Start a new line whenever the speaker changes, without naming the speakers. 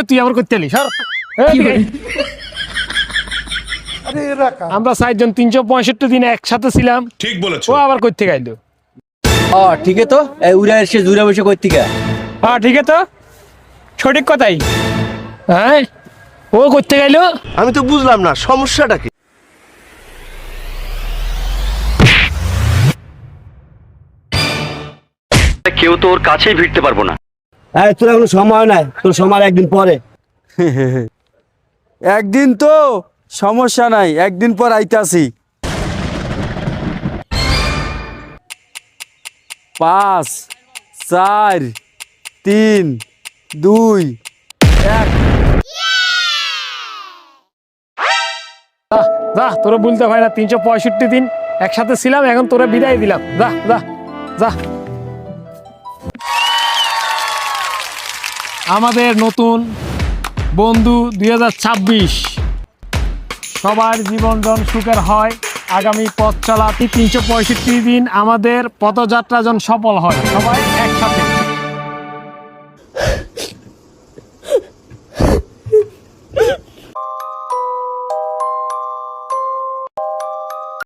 তুই আবার করতে এলি সর আমরা 4 জন 365 দিন একসাথে ছিলাম।
ঠিক বলেছো।
ও আবার করতে গাইলো।
ঠিক তো উড়া এসে জুড়ে বসে করতে গা।
হ্যাঁ ঠিক আছে তো, সঠিক কথাই। হ্যাঁ ও করতে গাইলো।
আমি তো বুঝলাম না সমস্যাটা কি।
কেউ তো ওর কাছেই ভিড়তে পারবো না।
তোর এখন সময় নাই, তোর সময় একদিন পরে।
একদিন তো সমস্যা নাই, একদিন পর আইতাছি। 5 4 3 2 1।
যা তোরা বলতে হয় না, 365 দিন একসাথে ছিলাম, এখন তোরা বিদায় দিলাম। যা যা যা। আমাদের নতুন বন্ধু 2026 সবার জীবনজন সুখের হয়। আগামী পথ চলা 365 দিন আমাদের পথযাত্রা যেন সফল হয়, সবাই একসাথে।